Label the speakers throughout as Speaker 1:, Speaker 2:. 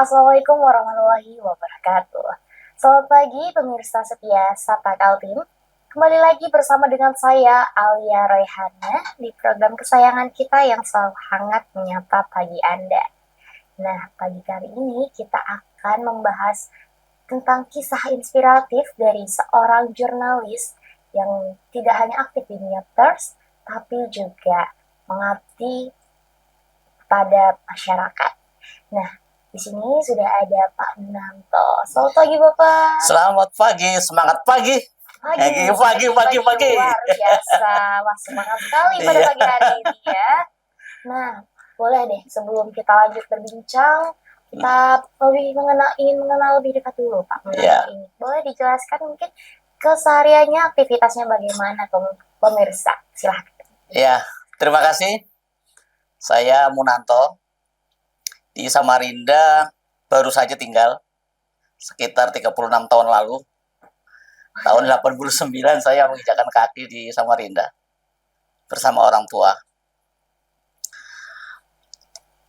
Speaker 1: Assalamualaikum warahmatullahi wabarakatuh. Selamat pagi pemirsa setia Sapa Kaltim. Kembali lagi bersama dengan saya Alia Royhana di program kesayangan kita yang selalu hangat menyapa pagi Anda. Nah, pagi kali ini kita akan membahas tentang kisah inspiratif dari seorang jurnalis yang tidak hanya aktif di dunia pers, tapi juga mengabdi pada masyarakat. Nah, di sini sudah ada Pak Nanto. Selamat pagi Bapak.
Speaker 2: Selamat pagi, semangat pagi. Pagi.
Speaker 1: Luar biasa. Wah, semangat sekali pada
Speaker 2: Iya.
Speaker 1: pagi hari ini ya. Nah, boleh deh sebelum kita lanjut berbincang, kita ingin mengenal lebih dekat dulu Pak Nanto
Speaker 2: Iya.
Speaker 1: ini. Boleh dijelaskan mungkin kesehariannya, aktivitasnya bagaimana pemirsa? Silahkan.
Speaker 2: Ya, terima kasih. Saya Munanto di Samarinda, baru saja tinggal sekitar 36 tahun lalu. Tahun 89 saya menginjakkan kaki di Samarinda bersama orang tua.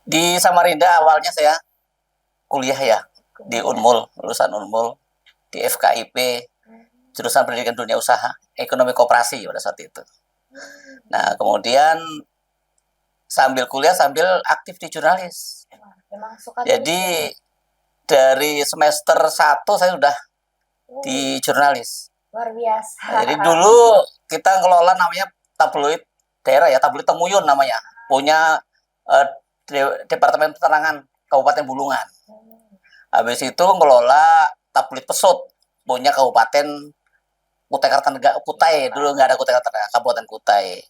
Speaker 2: Di Samarinda awalnya saya kuliah ya di Unmul, lulusan Unmul di FKIP, jurusan Pendidikan Dunia Usaha, Ekonomi Koperasi pada saat itu. Nah, kemudian sambil kuliah sambil aktif di jurnalis. Jadi dari semester 1 saya sudah di jurnalis.
Speaker 1: Luar biasa.
Speaker 2: Jadi dulu kita ngelola namanya tabloid daerah ya, tabloid Temuyun namanya. Punya Departemen Penerangan Kabupaten Bulungan. Habis itu ngelola tabloid Pesut, punya Kabupaten Kutai Kartanegara, Kutai dulu nggak ada Kutai Kartanegara, Kabupaten Kutai.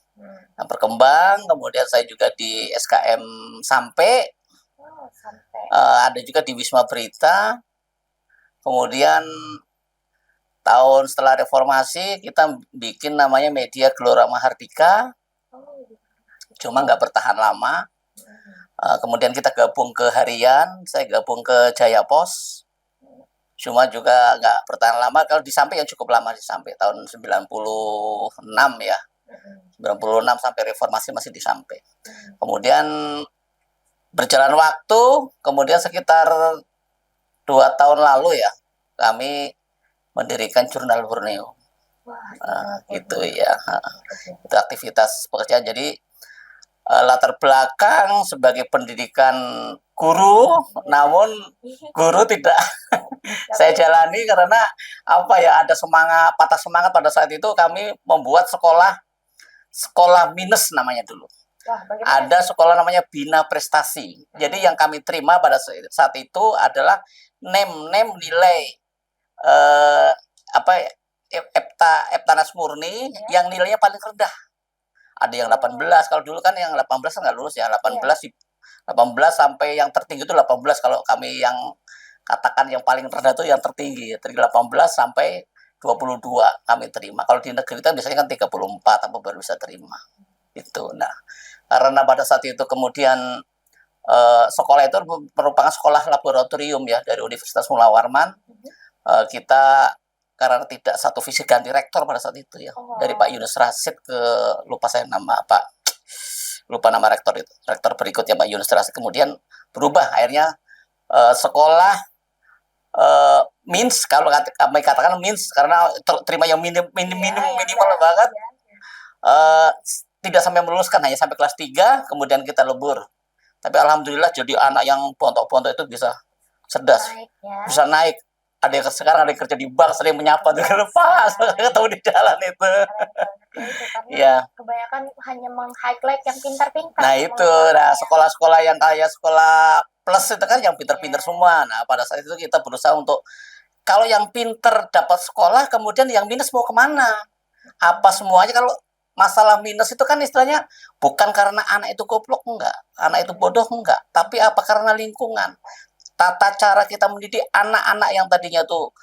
Speaker 2: Nah, berkembang, kemudian saya juga di SKM sampai, ada juga di Wisma Berita. Kemudian tahun setelah reformasi kita bikin namanya Media Gelora Mahardika, cuma nggak bertahan lama. Kemudian kita gabung ke Harian, saya gabung ke Jaya Pos, cuma juga nggak bertahan lama. Kalau di Sampai yang cukup lama, di Sampai tahun 96 ya, 96 sampai reformasi masih di Sampai. Kemudian berjalan waktu, kemudian sekitar 2 tahun lalu ya, kami mendirikan Jurnal Borneo. Gitu ya. Itu aktivitas pekerjaan. Jadi latar belakang sebagai pendidikan guru, namun guru tidak saya jalani karena apa ya, ada patah semangat pada saat itu. Kami membuat sekolah minus namanya dulu. Ada sekolah namanya Bina Prestasi. Jadi yang kami terima pada saat itu adalah nilai Eptanas murni yang nilainya paling rendah. Ada yang 18, kalau dulu kan yang 18 nggak lulus ya, 18 sampai yang tertinggi itu 18. Kalau kami yang katakan yang paling rendah itu yang tertinggi, dari 18 sampai 22 kami terima. Kalau di negeri itu biasanya kan 34 apa baru bisa terima. Itu. Nah, karena pada saat itu kemudian sekolah itu merupakan sekolah laboratorium ya dari Universitas Mula Warman. Kita karena tidak satu visi ganti rektor pada saat itu ya, dari Pak Yunus Rasid ke lupa nama rektor itu, rektor berikutnya Pak Yunus Rasid, kemudian berubah akhirnya sekolah means, kalau kami katakan means karena terima yang minimal banget, tidak sampai meluluskan, hanya sampai kelas 3, kemudian kita lebur. Tapi alhamdulillah jadi anak yang bontok-bontok itu bisa cerdas, bisa naik. Ada yang sekarang ada yang kerja di bank, sering menyapa tuh pas ketemu di jalan itu.
Speaker 1: Iya. Kebanyakan hanya meng-highlight yang pintar-pintar.
Speaker 2: Nah itu, sekolah-sekolah yang kayak sekolah plus itu kan yang pintar-pintar semua. Nah pada saat itu kita berusaha untuk, kalau yang pintar dapat sekolah, kemudian yang minus mau kemana? Apa semuanya? Kalau masalah minus itu kan istilahnya bukan karena anak itu goblok, enggak, anak itu bodoh, enggak, tapi apa karena lingkungan. Tata cara kita mendidik anak-anak yang tadinya tuh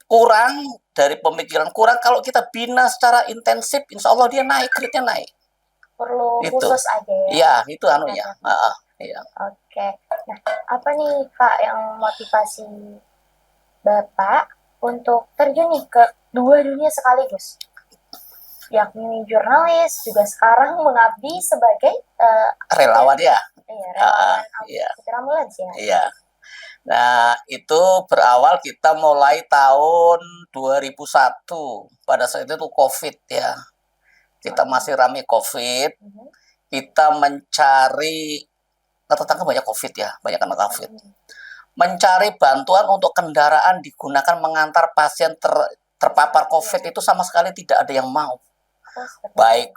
Speaker 2: kurang dari pemikiran, kurang, kalau kita bina secara intensif, insya Allah dia naik, grade-nya naik.
Speaker 1: Perlu itu khusus aja ya?
Speaker 2: Iya, itu anunya.
Speaker 1: Iya. Oke. Nah, apa nih Pak yang motivasi Bapak untuk terjun nih ke dua dunia sekaligus? yakni jurnalis, juga sekarang mengabdi sebagai
Speaker 2: Relawan ya.
Speaker 1: relawan
Speaker 2: Iya.
Speaker 1: supir ambulans ya.
Speaker 2: Iya. Nah, itu berawal kita mulai tahun 2001. Pada saat itu COVID ya. Kita masih rame COVID. Kita mencari, tetangga banyak COVID ya, banyak kena COVID. Mencari bantuan untuk kendaraan digunakan mengantar pasien terpapar COVID itu sama sekali tidak ada yang mau. Baik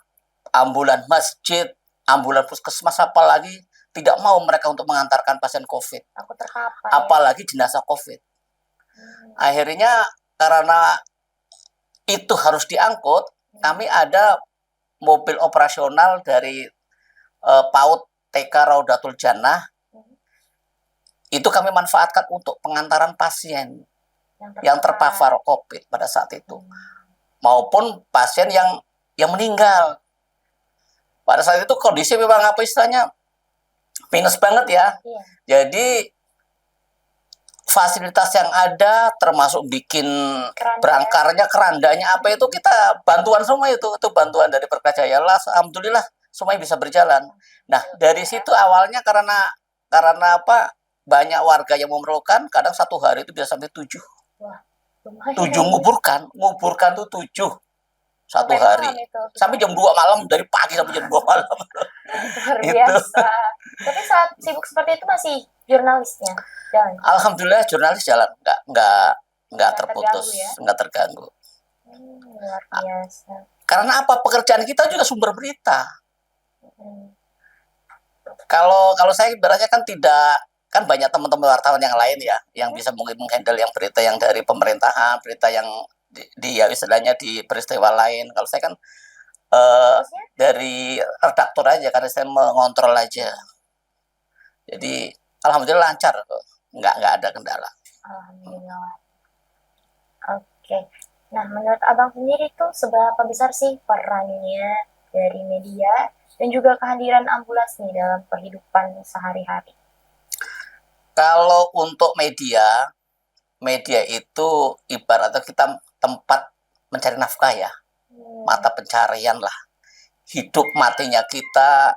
Speaker 2: ambulan masjid, ambulan puskesmas, apalagi tidak mau mereka untuk mengantarkan pasien COVID. Apalagi jenazah COVID. Akhirnya karena itu harus diangkut, kami ada mobil operasional dari PAUD TK Raudatul Jannah. Itu kami manfaatkan untuk pengantaran pasien yang terpapar COVID pada saat itu. Maupun pasien yang meninggal. Pada saat itu kondisi memang apa istilahnya minus banget ya. Jadi fasilitas yang ada termasuk bikin berangkarnya, kerandanya apa itu kita bantuan semua itu bantuan dari Perkajaya. Alhamdulillah semuanya bisa berjalan. Nah, dari situ awalnya karena apa? Banyak warga yang memerlukan, kadang satu hari itu bisa sampai 7.
Speaker 1: Wah,
Speaker 2: 7 nguburkan tuh 7 satu hari sampai jam 2 malam, dari pagi sampai jam 2 malam.
Speaker 1: Luar biasa. Tapi saat sibuk seperti itu masih jurnalisnya jalan?
Speaker 2: Alhamdulillah jurnalis jalan, nggak terputus, nggak terganggu.
Speaker 1: Luar biasa.
Speaker 2: Karena apa, pekerjaan kita juga sumber berita. Kalau saya ibaratnya kan tidak, kan banyak teman-teman wartawan yang lain ya yang bisa mungkin menghandle yang berita yang dari pemerintahan, berita yang di ya istilahnya di peristiwa lain. Kalau saya kan dari redaktor aja, karena saya mengontrol aja. Jadi alhamdulillah lancar, nggak ada kendala.
Speaker 1: Alhamdulillah. Oke. Nah, menurut abang sendiri tuh seberapa besar sih perannya dari media dan juga kehadiran ambulans nih dalam kehidupan sehari-hari?
Speaker 2: Kalau untuk media itu ibaratnya kita tempat mencari nafkah ya, mata pencarian lah. Hidup matinya kita,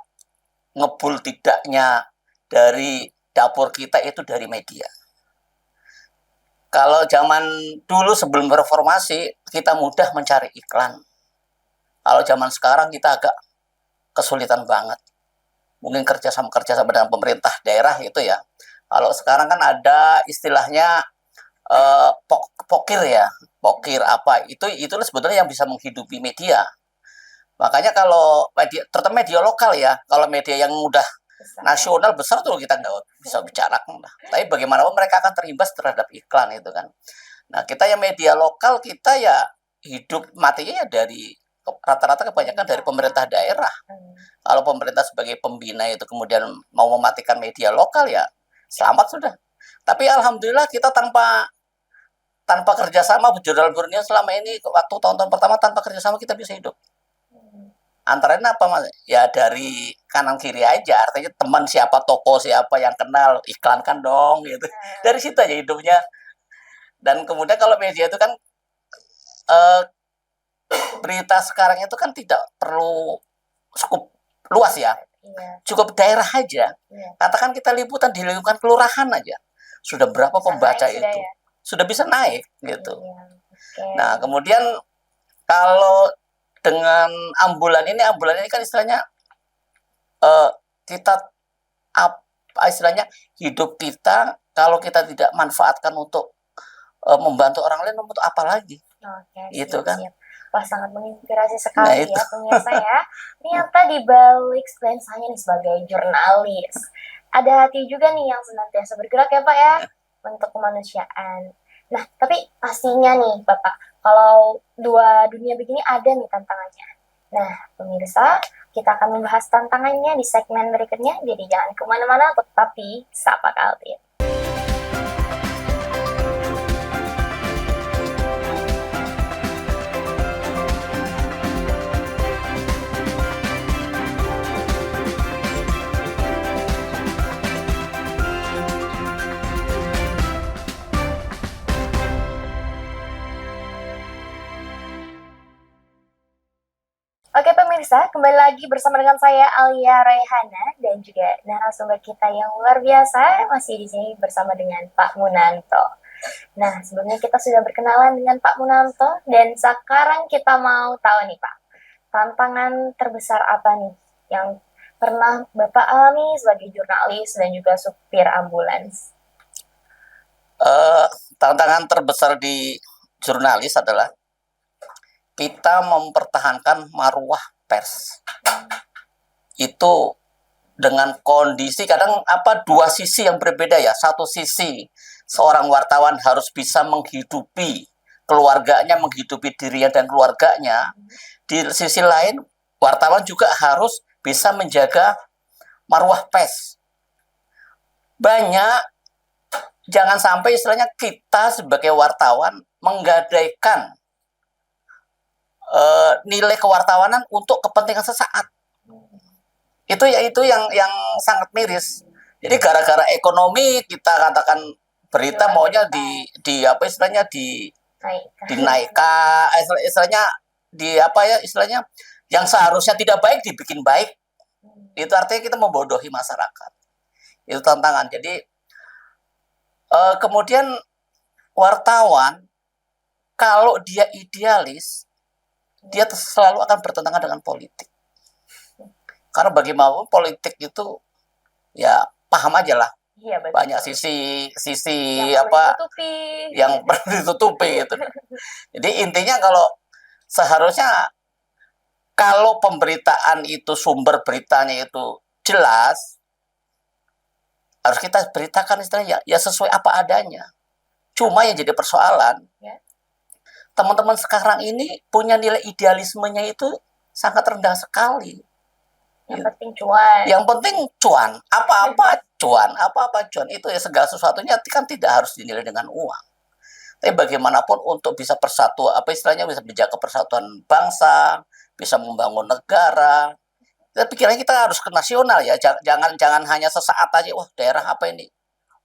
Speaker 2: ngebul tidaknya dari dapur kita itu dari media. Kalau zaman dulu sebelum reformasi, kita mudah mencari iklan. Kalau zaman sekarang kita agak kesulitan banget. Mungkin kerjasama dengan pemerintah daerah itu ya. Kalau sekarang kan ada istilahnya pokir ya, pokir apa itu sebetulnya yang bisa menghidupi media. Makanya kalau media, terutama media lokal ya, kalau media yang udah nasional besar tuh kita nggak bisa bicara. Tapi bagaimanapun mereka akan terimbas terhadap iklan itu kan. Nah, kita yang media lokal, kita ya hidup matinya ya dari rata-rata kebanyakan dari pemerintah daerah. Kalau pemerintah sebagai pembina itu kemudian mau mematikan media lokal ya selamat sudah. Tapi alhamdulillah kita tanpa kerjasama jurnal Borneo selama ini, waktu tahun-tahun pertama tanpa kerjasama kita bisa hidup. Antara apa mas? Ya dari kanan kiri aja, artinya teman siapa, toko siapa yang kenal, iklankan dong gitu. Dari situ aja hidupnya. Dan kemudian kalau media itu kan berita sekarang itu kan tidak perlu cukup luas ya. Cukup daerah aja. Katakan kita liputan di lingkungan kelurahan aja. Sudah berapa pembaca itu? Sudah bisa naik gitu. Nah, kemudian kalau dengan ambulan ini kan istilahnya kita apa istilahnya, hidup kita kalau kita tidak manfaatkan untuk membantu orang lain, untuk apa lagi? Itu kan.
Speaker 1: Wah, sangat menginspirasi sekali ya pemirsa ya. Ternyata di balik lensanya nih sebagai jurnalis, ada hati juga nih yang senantiasa bergerak ya Pak ya, untuk kemanusiaan. Nah, tapi pastinya nih Bapak, kalau dua dunia begini ada nih tantangannya. Nah, pemirsa, kita akan membahas tantangannya di segmen berikutnya, jadi jangan kemana-mana, tetap di Sapa Kaltim. Oke pemirsa, kembali lagi bersama dengan saya Alia Rehana dan juga narasumber kita yang luar biasa masih di sini bersama dengan Pak Munanto. Nah, sebelumnya kita sudah berkenalan dengan Pak Munanto dan sekarang kita mau tahu nih Pak, tantangan terbesar apa nih yang pernah Bapak alami sebagai jurnalis dan juga supir ambulans?
Speaker 2: Eh, Tantangan terbesar di jurnalis adalah kita mempertahankan marwah pers. Itu dengan kondisi kadang dua sisi yang berbeda ya. Satu sisi seorang wartawan harus bisa menghidupi keluarganya, menghidupi dirinya dan keluarganya. Di sisi lain, wartawan juga harus bisa menjaga marwah pers. Banyak, jangan sampai istilahnya kita sebagai wartawan menggadaikan nilai kewartawanan untuk kepentingan sesaat. Itu yang sangat miris. Jadi gara-gara ekonomi kita katakan berita maunya di apa istilahnya dinaikkan, istilahnya istilahnya yang seharusnya tidak baik dibikin baik. Itu artinya kita membodohi masyarakat. Itu tantangan. Jadi kemudian wartawan kalau dia idealis, dia selalu akan bertentangan dengan politik. Karena bagaimanapun politik itu ya paham aja lah.
Speaker 1: Iya, betul.
Speaker 2: Banyak sisi
Speaker 1: yang
Speaker 2: perlu ditutupi gitu. Jadi intinya seharusnya kalau pemberitaan itu sumber beritanya itu jelas, harus kita beritakan istilahnya ya sesuai apa adanya. Cuma yang jadi persoalan, teman-teman sekarang ini punya nilai idealismenya itu sangat rendah sekali.
Speaker 1: Yang penting cuan.
Speaker 2: Yang penting cuan. Apa-apa cuan. Itu ya segala sesuatunya kan tidak harus dinilai dengan uang. Tapi bagaimanapun untuk bisa bisa menjaga persatuan bangsa, bisa membangun negara. Pikirannya kita harus ke nasional ya. Jangan hanya sesaat aja. Wah, daerah apa ini?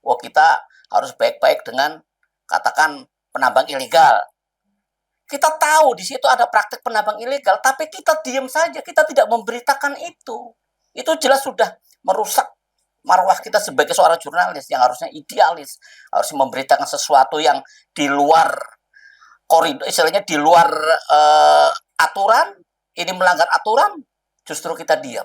Speaker 2: Wah, kita harus baik-baik dengan katakan penambang ilegal. Kita tahu di situ ada praktik penambang ilegal, tapi kita diam saja, kita tidak memberitakan itu. Itu jelas sudah merusak marwah kita sebagai seorang jurnalis yang harusnya idealis, harus memberitakan sesuatu yang di luar koridor, istilahnya di luar aturan, ini melanggar aturan, justru kita diam.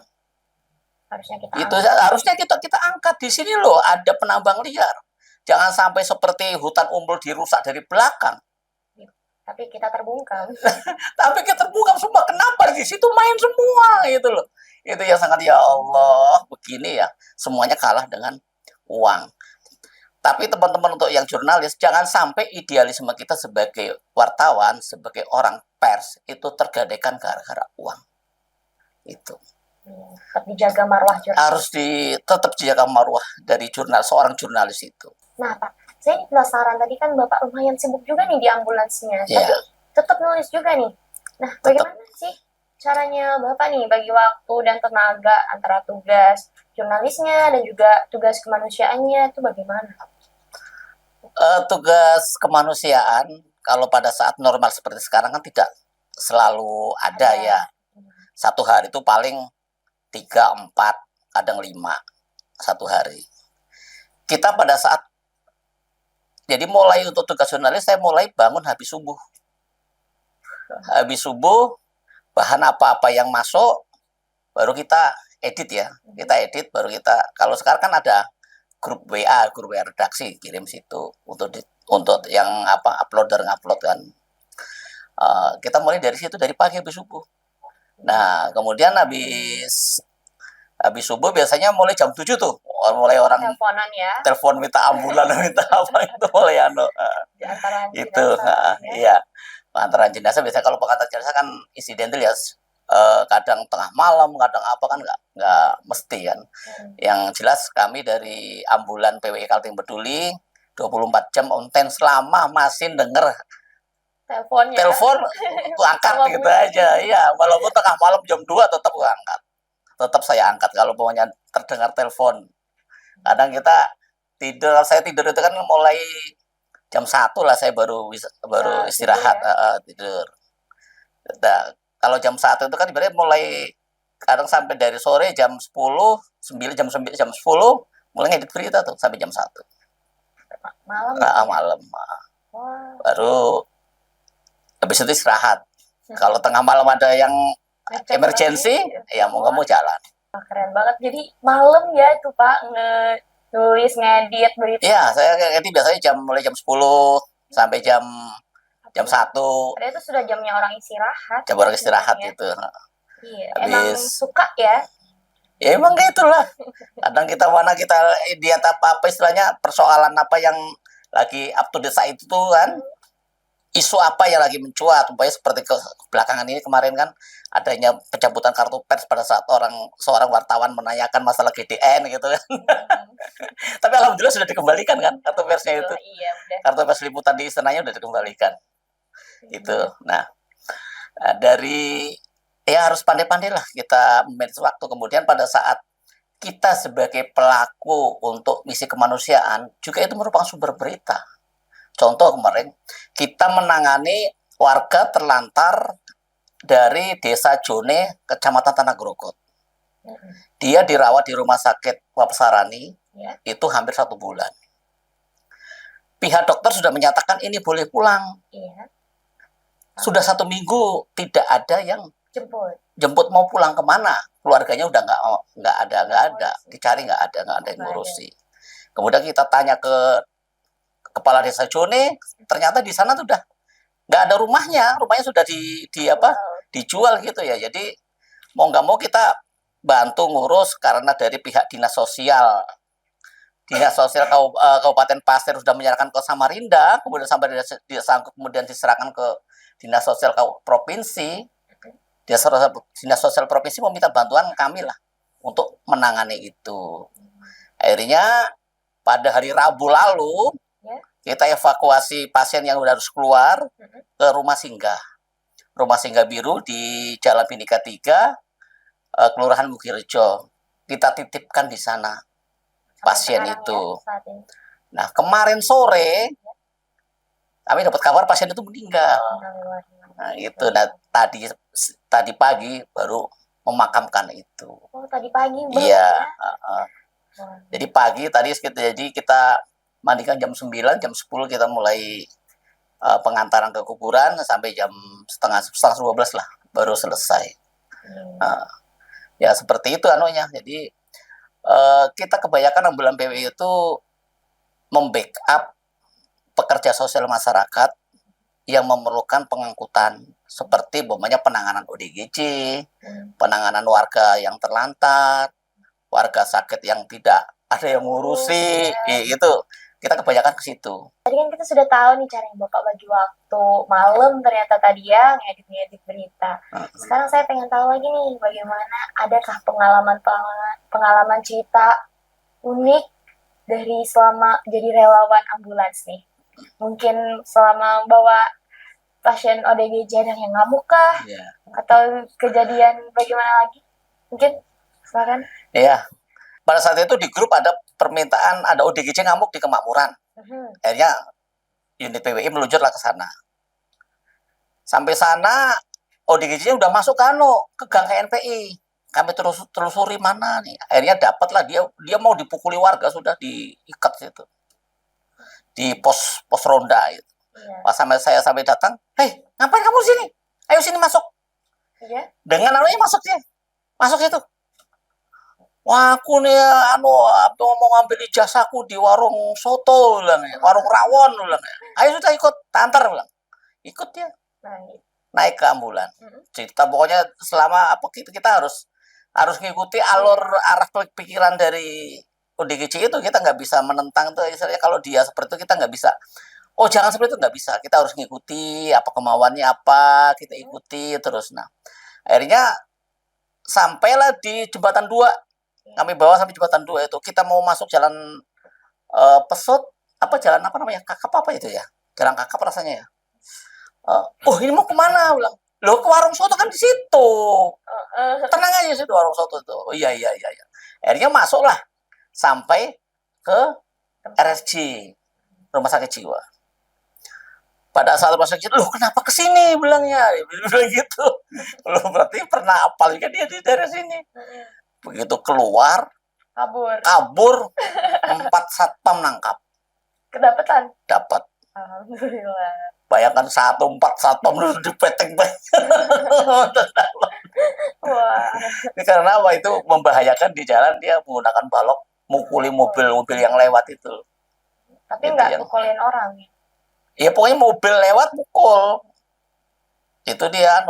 Speaker 2: Harusnya kita angkat di sini loh, ada penambang liar. Jangan sampai seperti hutan umbul dirusak dari belakang.
Speaker 1: Tapi kita terbungkam.
Speaker 2: Semua. Kenapa di situ main semua gitu loh. Itu yang sangat ya Allah, begini ya. Semuanya kalah dengan uang. Tapi teman-teman untuk yang jurnalis, jangan sampai idealisme kita sebagai wartawan, sebagai orang pers itu tergadaikan gara-gara uang. Itu.
Speaker 1: Tetap dijaga marwah jurnalis.
Speaker 2: Harus tetap dijaga marwah dari seorang jurnalis itu.
Speaker 1: Nah, Pak, saya penasaran, tadi kan Bapak lumayan sibuk juga nih di ambulansnya, tapi tetap nulis juga nih. Nah, bagaimana sih caranya Bapak nih bagi waktu dan tenaga antara tugas jurnalisnya dan juga tugas kemanusiaannya itu bagaimana?
Speaker 2: Tugas kemanusiaan kalau pada saat normal seperti sekarang kan tidak selalu ada ya. Satu hari itu paling 3, 4, kadang 5 satu hari. Kita pada saat jadi mulai untuk tugas jurnalis saya mulai bangun habis subuh. Habis subuh bahan apa-apa yang masuk baru kita edit ya. Kita edit baru kita, kalau sekarang kan ada grup WA redaksi, kirim situ untuk yang uploader ngupload kan. Kita mulai dari situ dari pagi habis subuh. Nah, kemudian habis subuh biasanya mulai jam 7 tuh. Mulai orang
Speaker 1: teleponan ya.
Speaker 2: Telepon minta ambulan, minta apa itu mulai itu. Iya. Pengantaran jenazah biasanya kalau pengantaran jenazah kan insidental ya. Kadang tengah malam, kadang apa kan nggak mesti kan. Yang jelas kami dari ambulan PWI Kaltim Peduli 24 jam on time selama masih denger telepon angkat gitu aja. Iya, walaupun tengah malam jam 2 tetap angkat. Tetap saya angkat kalau pokoknya terdengar telepon. Kadang saya tidur itu kan mulai jam 1 lah saya baru istirahat, tidur. Nah, Kalau jam 1 itu kan ibaratnya mulai kadang sampai dari sore jam 10, 9 jam 10 mulai ngedit berita tuh sampai jam 1
Speaker 1: Malam
Speaker 2: nah,
Speaker 1: ya?
Speaker 2: malam.
Speaker 1: Wah,
Speaker 2: Baru habis itu istirahat. Kalau tengah malam ada yang
Speaker 1: ngecek
Speaker 2: emergency,
Speaker 1: lagi.
Speaker 2: ya mau nggak mau jalan.
Speaker 1: Wah, keren banget. Jadi malam ya itu Pak nulis ngedit berita.
Speaker 2: Iya, saya ngedit biasanya mulai jam 10 sampai jam 1.
Speaker 1: Padahal itu sudah jamnya orang istirahat.
Speaker 2: Jam orang istirahat
Speaker 1: sebenarnya.
Speaker 2: itu.
Speaker 1: Iya, emang
Speaker 2: Habis
Speaker 1: suka ya.
Speaker 2: ya emang gitu lah. Kadang kita lihat apa istilahnya persoalan apa yang lagi up to date saat itu kan. Isu apa yang lagi mencuat, umpamanya seperti belakangan ini kemarin kan adanya pencabutan kartu pers pada saat seorang wartawan menanyakan masalah GDN gitu kan. Tapi alhamdulillah sudah dikembalikan kan kartu persnya itu.
Speaker 1: Iya, udah.
Speaker 2: Kartu pers liputan di istananya udah dikembalikan. Itu. Nah, dari ya harus pandai-pandai lah kita manage waktu. Kemudian pada saat kita sebagai pelaku untuk misi kemanusiaan juga itu merupakan sumber berita. Contoh kemarin kita menangani warga terlantar dari Desa Jone, Kecamatan Tanah Grogol. Dia dirawat di rumah sakit Wapsarani itu hampir 1 bulan. Pihak dokter sudah menyatakan ini boleh pulang. Sudah 1 minggu tidak ada yang jemput mau pulang kemana? Keluarganya udah nggak ada, dicari nggak ada yang ngurusi. Kemudian kita tanya ke Kepala Desa Jone, ternyata di sana sudah nggak ada rumahnya sudah dijual gitu ya. Jadi mau nggak mau kita bantu ngurus karena dari pihak Dinas Sosial Kabupaten Pasir sudah menyerahkan ke Samarinda, kemudian diserahkan ke Dinas Sosial Provinsi. Dinas Sosial Provinsi meminta bantuan kami lah untuk menangani itu. Akhirnya pada hari Rabu lalu kita evakuasi pasien yang sudah harus keluar ke rumah singgah biru di Jalan Bhinneka 3, Kelurahan Mugirejo. Kita titipkan di sana pasien itu. Nah, kemarin sore kami dapat kabar pasien itu meninggal. Nah, itu. Nah, tadi pagi baru memakamkan itu.
Speaker 1: Oh, tadi pagi baru.
Speaker 2: Iya. Jadi pagi tadi kita mandikan jam 9, jam 10 kita mulai pengantaran ke kuburan sampai jam setengah 12 lah baru selesai. Ya seperti itu anunya. Jadi kita kebanyakan ambulan PWI itu membackup pekerja sosial masyarakat yang memerlukan pengangkutan seperti umpamanya penanganan ODGJ, penanganan warga yang terlantar, warga sakit yang tidak ada yang ngurusi, itu kita kebanyakan ke situ.
Speaker 1: Tadi kan kita sudah tahu nih cara yang Bapak bagi waktu malam ternyata tadi ya ngedit berita. Sekarang saya pengen tahu lagi nih bagaimana adakah pengalaman cerita unik dari selama jadi relawan ambulans nih. Mungkin selama bawa pasien ODGJ ada yang ngamuk kah? Atau kejadian bagaimana lagi? Mungkin silakan.
Speaker 2: Iya. Pada saat itu di grup ada permintaan ada ODGJ ngamuk di Kemakmuran. Akhirnya unit PWI meluncurlah ke sana. Sampai sana ODGJ udah masuk ke gang KNPI. Kami telusuri mana nih. Akhirnya dapatlah dia mau dipukuli warga sudah diikat situ. Di pos ronda itu. Pas saya sampai datang, "Hei, ngapain kamu sini? Ayo sini masuk." Dengan anunya masuk itu. Wah, aku nih mau ngambil ijazahku di warung soto bilang, warung rawon bilang. Ayo sudah ikut, tantar bilang. Ikut dia. Naik ke ambulan. Cerita pokoknya selama kita harus ngikuti arah pikiran dari ODGJ itu. Kita nggak bisa menentang tuh istilahnya kalau dia seperti itu kita nggak bisa. Oh, jangan seperti itu, nggak bisa. Kita harus ngikuti apa kemauannya apa, kita ikuti terus. Nah, akhirnya sampailah di jembatan 2. Kami bawa sampai jembatan 2 itu. Kita mau masuk jalan Pesut, jalan apa namanya? Kakap apa itu ya? Jalan Kakap rasanya ya. Ini mau kemana? Bilang. Loh, ke warung soto kan di situ. Tenang aja situ warung soto itu. Oh iya. Akhirnya masuklah sampai ke RSJ, Rumah Sakit Jiwa. Pada saat masa kecil, loh kenapa kesini bilangnya, bilang gitu. Loh berarti pernah apal kan dia di daerah sini. Begitu keluar, kabur 4 satpam nangkap.
Speaker 1: Kedapatan.
Speaker 2: Dapat.
Speaker 1: Alhamdulillah.
Speaker 2: Bayangkan 4 satpam di peteng banyak.
Speaker 1: Wah.
Speaker 2: Karena apa itu membahayakan di jalan, dia menggunakan balok mukuli mobil-mobil yang lewat itu.
Speaker 1: Tapi nggak pukulin orang.
Speaker 2: Ya pokoknya mobil lewat pukul. Itu dia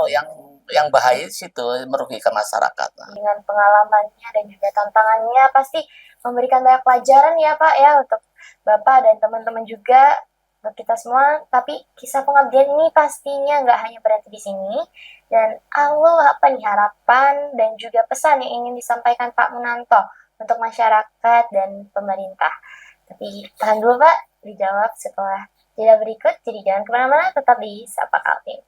Speaker 2: yang bahaya situ, merugikan masyarakat.
Speaker 1: Dengan pengalamannya dan juga tantangannya pasti memberikan banyak pelajaran ya Pak ya untuk Bapak dan teman-teman juga, untuk kita semua. Tapi kisah pengabdian ini pastinya nggak hanya berhenti di sini. Dan apa nih harapan dan juga pesan yang ingin disampaikan Pak Munanto untuk masyarakat dan pemerintah? Tapi tahan dulu Pak, dijawab setelah jeda berikut. Jadi jangan kemana-mana, tetap di Sapa Kaltim.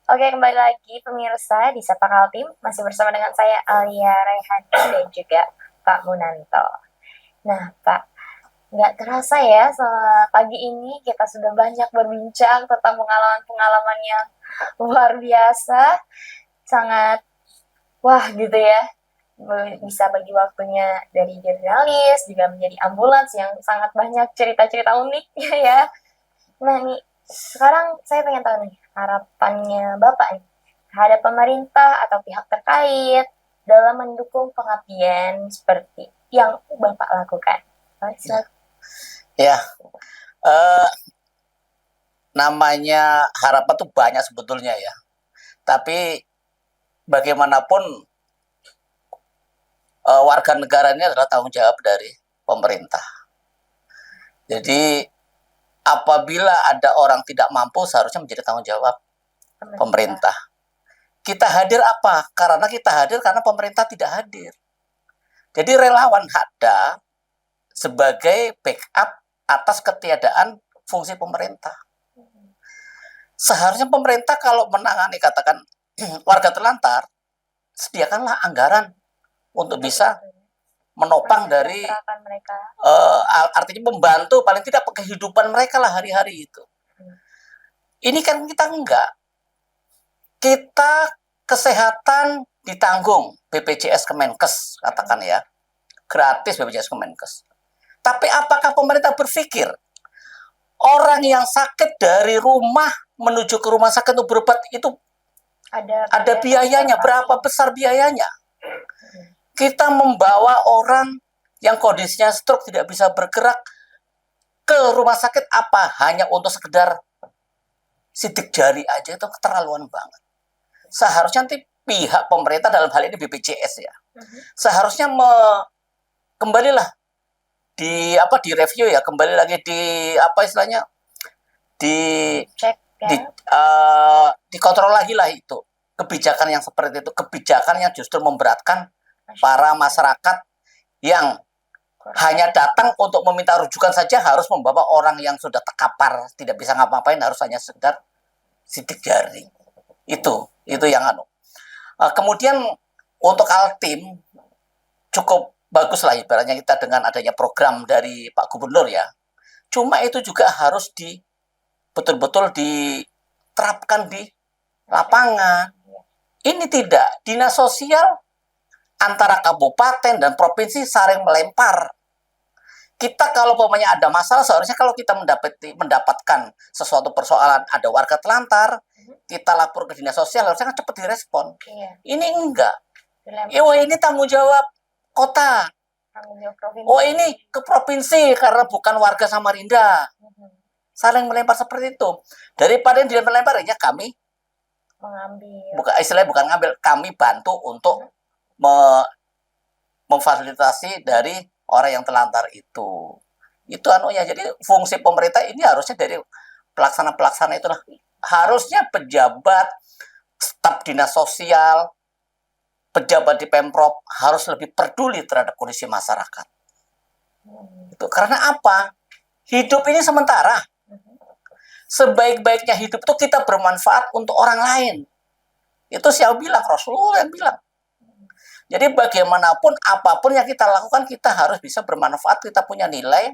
Speaker 1: Oke, kembali lagi pemirsa di Sapa Kaltim. Masih bersama dengan saya Alia Raihani dan juga Pak Munanto. Nah Pak, nggak terasa ya pagi ini kita sudah banyak berbincang tentang pengalaman-pengalaman yang luar biasa. Sangat wah gitu ya. Bisa bagi waktunya dari jurnalis, juga menjadi ambulans yang sangat banyak cerita-cerita uniknya ya. Nah nih, sekarang saya pengen tahu nih, harapannya Bapak nih terhadap pemerintah atau pihak terkait dalam mendukung pengabdian seperti yang Bapak lakukan.
Speaker 2: Ya, namanya harapan tuh banyak sebetulnya ya. Tapi bagaimanapun warga negara ini adalah tanggung jawab dari pemerintah. Jadi apabila ada orang tidak mampu, seharusnya menjadi tanggung jawab pemerintah. Kita hadir apa? Karena kita hadir karena pemerintah tidak hadir. Jadi relawan ada sebagai backup atas ketiadaan fungsi pemerintah. Seharusnya pemerintah kalau menangani katakan warga terlantar, sediakanlah anggaran untuk bisa menopang dari artinya membantu paling tidak kehidupan mereka lah hari-hari itu. Ini kan kita enggak. Kita kesehatan ditanggung BPJS Kemenkes katakan ya. Gratis BPJS Kemenkes. Tapi apakah pemerintah berpikir orang yang sakit dari rumah menuju ke rumah sakit untuk berobat itu ada biayanya, berapa besar biayanya? Kita membawa orang yang kondisinya stroke tidak bisa bergerak ke rumah sakit apa? Hanya untuk sekedar sidik jari aja, itu keterlaluan banget. Seharusnya nanti pihak pemerintah dalam hal ini BPJS ya, seharusnya kembalilah direview ya, kembali lagi istilahnya dikontrol lagi lah itu kebijakan yang seperti itu, kebijakan yang justru memberatkan para masyarakat yang hanya datang untuk meminta rujukan saja, harus membawa orang yang sudah terkapar tidak bisa ngapa-ngapain, harus hanya sekedar sidik jari. Itu yang kemudian untuk Kaltim cukup bagus lah ibaratnya kita dengan adanya program dari Pak Gubernur ya. Cuma itu juga harus betul-betul diterapkan di lapangan. Ini tidak, dinas sosial antara kabupaten dan provinsi saling melempar. Kita kalau umpamanya ada masalah, seharusnya kalau kita mendapatkan sesuatu persoalan, ada warga telantar, kita lapor ke dinas sosial, harusnya kan cepat direspon. Ini enggak. Ini tanggung jawab kota. Oh ini ke provinsi karena bukan warga Samarinda. Saling melempar seperti itu. Daripada dia melempar, ya kami mengambil. Bukan ngambil, kami bantu untuk memfasilitasi dari orang yang telantar itu. Itu jadi fungsi pemerintah ini harusnya dari pelaksana itulah. Harusnya pejabat, staf dinas sosial, pejabat di Pemprov harus lebih peduli terhadap kondisi masyarakat. Itu karena apa? Hidup ini sementara. Sebaik-baiknya hidup itu kita bermanfaat untuk orang lain. Itu siapa bilang? Rasulullah yang bilang. Jadi bagaimanapun, apapun yang kita lakukan, kita harus bisa bermanfaat, kita punya nilai,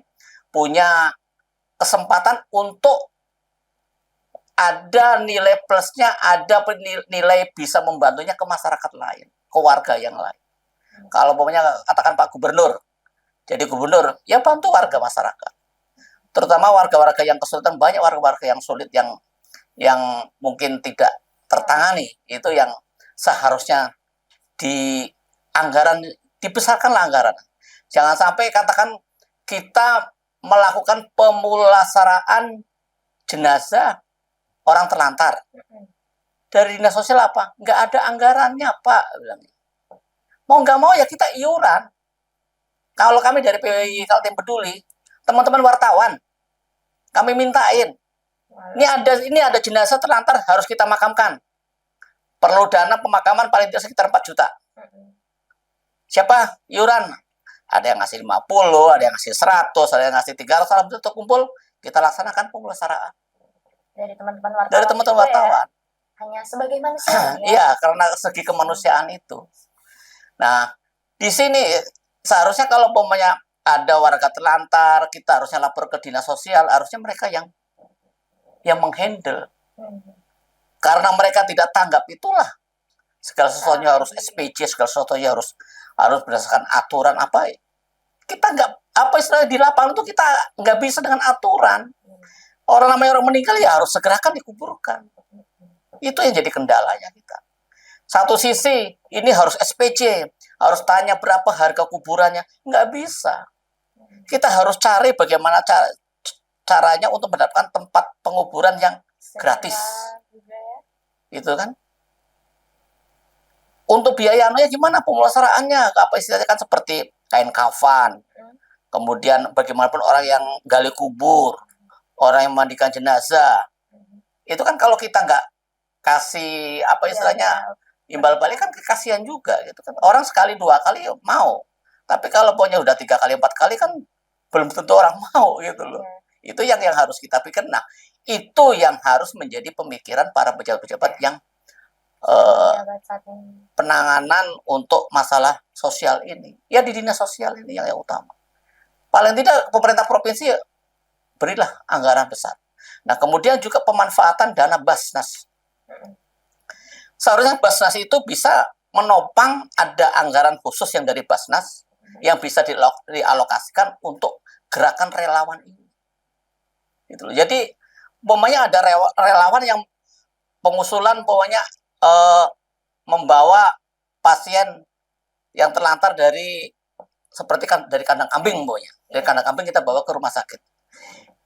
Speaker 2: punya kesempatan untuk ada nilai plusnya, ada nilai bisa membantunya ke masyarakat lain, ke warga yang lain. Kalau umpamanya katakan Pak Gubernur, jadi gubernur, ya bantu warga masyarakat. Terutama warga-warga yang kesulitan, banyak warga-warga yang sulit, yang mungkin tidak tertangani, itu yang seharusnya di anggaran, dibesarkanlah anggaran. Jangan sampai katakan kita melakukan pemulasaraan jenazah orang terlantar. Dari dinas sosial apa? Nggak ada anggarannya, Pak. Mau nggak mau ya kita iuran. Kalau kami dari PWI Kaltim Peduli, teman-teman wartawan, kami mintain, ini ada jenazah terlantar harus kita makamkan. Perlu dana pemakaman paling tidak sekitar 4 juta. Siapa? Iuran. Ada yang ngasih 50, ada yang ngasih 100, ada yang ngasih 300, salah betul kumpul, kita laksanakan pemulasaraan.
Speaker 1: Dari teman-teman wartawan.
Speaker 2: Dari teman-teman wartawan.
Speaker 1: Ya? Hanya sebagai manusia.
Speaker 2: Iya, karena segi kemanusiaan itu. Nah, di sini seharusnya kalau umpamanya ada warga terlantar, kita harusnya lapor ke dinas sosial, harusnya mereka yang menghandle. Karena mereka tidak tanggap, itulah segala sesuatunya harus SPJ, segala sesuatunya harus berdasarkan aturan apa. Kita nggak, apa istilahnya, di lapangan itu kita nggak bisa dengan aturan. Orang namanya orang meninggal ya harus segerakan dikuburkan. Itu yang jadi kendalanya kita. Satu sisi ini harus SPJ, harus tanya berapa harga kuburannya, nggak bisa. Kita harus cari bagaimana caranya untuk mendapatkan tempat penguburan yang gratis. Itu kan. Untuk biayanya gimana pemulasaraannya? Apa istilahnya kan seperti kain kafan. Kemudian bagaimanapun orang yang gali kubur, orang yang mandikan jenazah. Itu kan kalau kita nggak kasih apa istilahnya imbal balik kan kasihan juga gitu kan. Orang sekali 2 kali mau. Tapi kalau punya udah 3 kali 4 kali kan belum tentu orang mau gitu loh. Itu yang harus kita pikir. Nah, itu yang harus menjadi pemikiran para pejabat-pejabat yang penanganan untuk masalah sosial ini. Ya di dinas sosial ini yang utama. Paling tidak pemerintah provinsi berilah anggaran besar. Nah, kemudian juga pemanfaatan dana Basnas. Seharusnya Basnas itu bisa menopang, ada anggaran khusus yang dari Basnas yang bisa dialokasikan untuk gerakan relawan ini. Gitu loh. Jadi, umpamanya ada relawan yang pengusulan pokoknya membawa pasien yang terlantar dari seperti dari kandang kambing pokoknya. Dari kandang kambing kita bawa ke rumah sakit.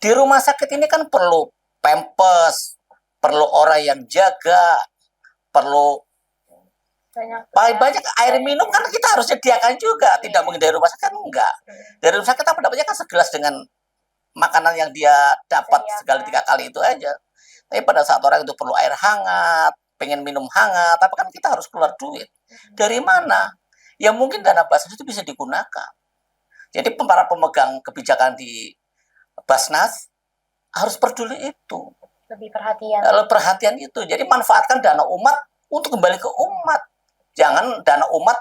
Speaker 2: Di rumah sakit ini kan perlu pampers, perlu orang yang jaga, perlu banyak air minum kan kita harus sediakan juga. Tidak mungkin dari rumah sakit, enggak. Dari rumah sakit apa dapatnya kan segelas dengan makanan yang dia dapat sekali 3 kali itu aja. Tapi pada saat orang itu perlu air hangat, pengen minum hangat, tapi kan kita harus keluar duit. Dari mana? Ya mungkin dana Basnas itu bisa digunakan. Jadi para pemegang kebijakan di Basnas harus peduli itu.
Speaker 1: Lebih perhatian.
Speaker 2: Perhatian itu. Jadi manfaatkan dana umat untuk kembali ke umat. Jangan dana umat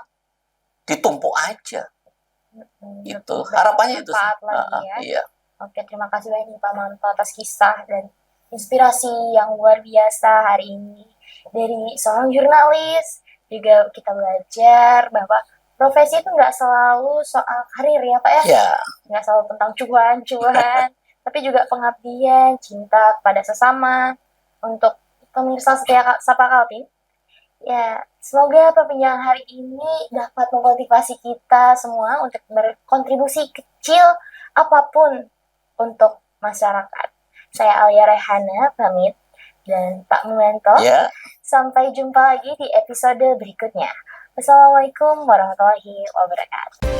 Speaker 2: ditumpuk aja. Itu harapannya itu.
Speaker 1: Iya. Oke, terima kasih banyak Pak Manto atas kisah dan inspirasi yang luar biasa hari ini dari seorang jurnalis. Juga kita belajar bahwa profesi itu nggak selalu soal karir ya Pak ya. Nggak selalu tentang cuan, tapi juga pengabdian, cinta kepada sesama. Untuk pemirsa setia Sapa Kaltim, ya semoga perbincangan hari ini dapat memotivasi kita semua untuk berkontribusi kecil apapun untuk masyarakat. Saya Alia Rehana pamit, dan Pak Mumanto. Sampai jumpa lagi di episode berikutnya. Wassalamualaikum warahmatullahi wabarakatuh.